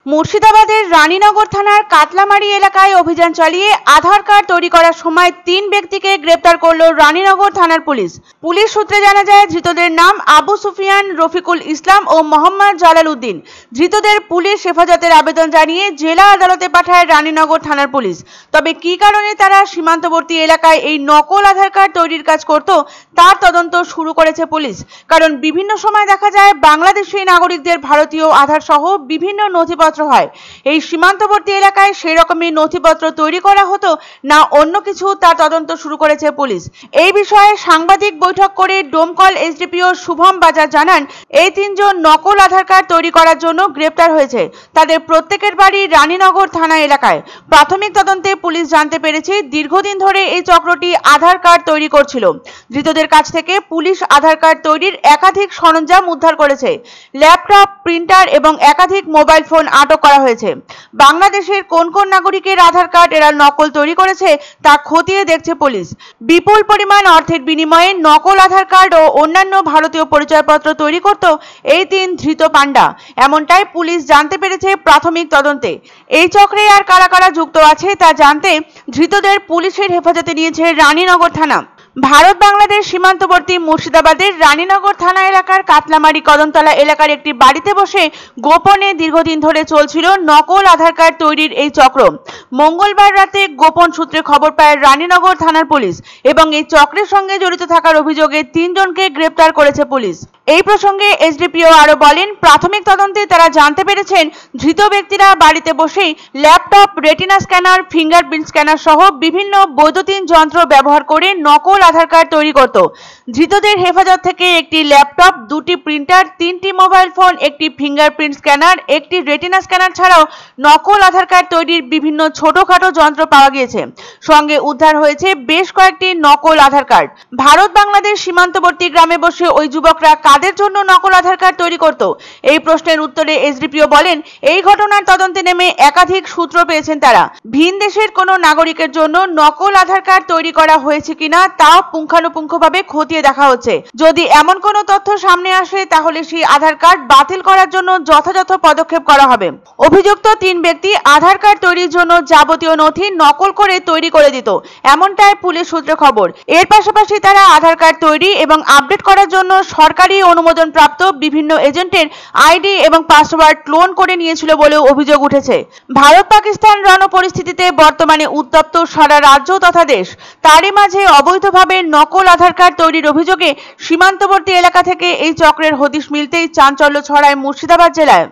মুর্শিদাবাদের রানীনগর থানার কাতলামারি এলাকায় অভিযান চালিয়ে আধার কার্ড তৈরি করার সময় 3 ব্যক্তিকে গ্রেপ্তার করল রানীনগর থানার পুলিশ। পুলিশ সূত্রে জানা যায়, ধৃতদের নাম আবু সুফিয়ান, রফিকুল ইসলাম ও মোহাম্মদ জালাল উদ্দিন। ধৃতদের পুলিশ হেফাজতের আবেদন জানিয়ে জেলা আদালতে পাঠায় রানীনগর থানার পুলিশ। তবে কী কারণে তারা সীমান্তবর্তী এলাকায় এই নকল আধার কার্ড তৈরির কাজ করত, তার তদন্ত শুরু করেছে পুলিশ। কারণ বিভিন্ন সময় দেখা যায় বাংলাদেশি নাগরিকদের ভারতীয় আধার সহ বিভিন্ন নথিপত্র হয়। এই সীমান্তবর্তী এলাকায় সেই রকমই নথিপত্র তৈরি করা হতো না অন্য কিছু, তার তদন্ত শুরু করেছে পুলিশ। এই বিষয়ে সাংবাদিক বৈঠক করে ডোমকল এসডিপিও শুভম বাজার জানান, এই 3 জন নকল আধার কার্ড তৈরি করার জন্য গ্রেপ্তার হয়েছে। তাদের প্রত্যেকের বাড়ি রানীনগর থানা এলাকায়। প্রাথমিক তদন্তে পুলিশ জানতে পেরেছে, দীর্ঘদিন ধরে এই চক্রটি আধার কার্ড তৈরি করছিল। ধৃতদের কাছ থেকে পুলিশ আধার কার্ড তৈরির একাধিক সরঞ্জাম উদ্ধার করেছে। ল্যাপটপ, প্রিন্টার এবং একাধিক মোবাইল ফোন আটক করা হয়েছে। বাংলাদেশের কোন কোন নাগরিকের আধার কার্ড এরা নকল তৈরি করেছে তা খতিয়ে দেখছে পুলিশ। বিপুল পরিমাণ অর্থের বিনিময়ে নকল আধার কার্ড ও অন্যান্য ভারতীয় পরিচয়পত্র তৈরি করত এই 3 ধৃত পান্ডা, এমনটাই পুলিশ জানতে পেরেছে প্রাথমিক তদন্তে। এই চক্রে আর কারা কারা যুক্ত আছে তা জানতে ধৃতদের পুলিশের হেফাজতে নিয়েছে রানীনগর থানা। ভারত বাংলাদেশ সীমান্তবর্তী মুর্শিদাবাদের রানীনগর থানা এলাকার কাতলামারি কদমতলা এলাকার একটি বাড়িতে বসে গোপনে দীর্ঘদিন ধরে চলছিল নকল আধার কার্ড তৈরির এই চক্র। মঙ্গলবার রাতে গোপন সূত্রে খবর পায় রানীনগর থানার পুলিশ এবং এই চক্রের সঙ্গে জড়িত থাকার অভিযোগে 3 জনকে গ্রেপ্তার করেছে পুলিশ। এই প্রসঙ্গে এসডিপিও আরো বলেন, প্রাথমিক তদন্তে তারা জানতে পেরেছেন ধৃত ব্যক্তিরা বাড়িতে বসেই laptop, retina scanner, fingerprint scanner সহ বিভিন্ন বৈদ্যুতিন যন্ত্র ব্যবহার করে নকল আধার কার্ড তৈরি করত। ধৃতদের হেফাজত থেকে একটি ল্যাপটপ, 2টি প্রিন্টার, 3টি মোবাইল ফোন, একটি ফিঙ্গারপ্রিন্ট স্ক্যানার, একটি রেটিনা স্ক্যানার ছাড়াও নকল আধার কার্ড তৈরির বিভিন্ন ছোটখাটো যন্ত্র পাওয়া গিয়েছে। সঙ্গে উদ্ধার হয়েছে বেশ কয়েকটি নকল আধার কার্ড। ভারত বাংলাদেশ সীমান্তবর্তী গ্রামে বসে ওই যুবকরা কাদের জন্য নকল আধার কার্ড তৈরি করত? এই প্রশ্নের উত্তরে এসডিপিও বলেন, এই ঘটনার তদন্তে নেমে একাধিক সূত্র পেয়েছেন তারা। ভিন দেশের কোনো নাগরিকের জন্য নকল আধার কার্ড তৈরি করা হয়েছে কিনা তাও পুঙ্খানুপুঙ্খভাবে খতিয়ে দেখা হচ্ছে। যদি এমন কোনো তথ্য সামনে আসে তাহলে সেই আধার কার্ড বাতিল করার জন্য যথাযথ পদক্ষেপ করা হবে। অভিযুক্ত 3 ব্যক্তি আধার কার্ড তৈরির জন্য যাবতীয় নথি নকল করে তৈরি করে দিত, এমনটাই পুলিশ সূত্রে খবর। এর পাশাপাশি তারা আধার কার্ড তৈরি এবং আপডেট করার জন্য সরকারি অনুমোদনপ্রাপ্ত বিভিন্ন এজেন্টের আইডি এবং পাসওয়ার্ড ক্লোন করে নিয়েছিল বলেও অভিযোগ উঠেছে। ভারত পাকিস্তান রণ পরিস্থিতিতে বর্তমানে উত্তপ্ত সারা রাজ্য তথা দেশ। তারই মাঝে অবৈধভাবে নকল আধার কার্ড তৈরির অভিযোগে সীমান্তবর্তী এলাকা থেকে এই চক্রের হদিশ মিলতেই চাঞ্চল্য ছড়ায় মুর্শিদাবাদ জেলায়।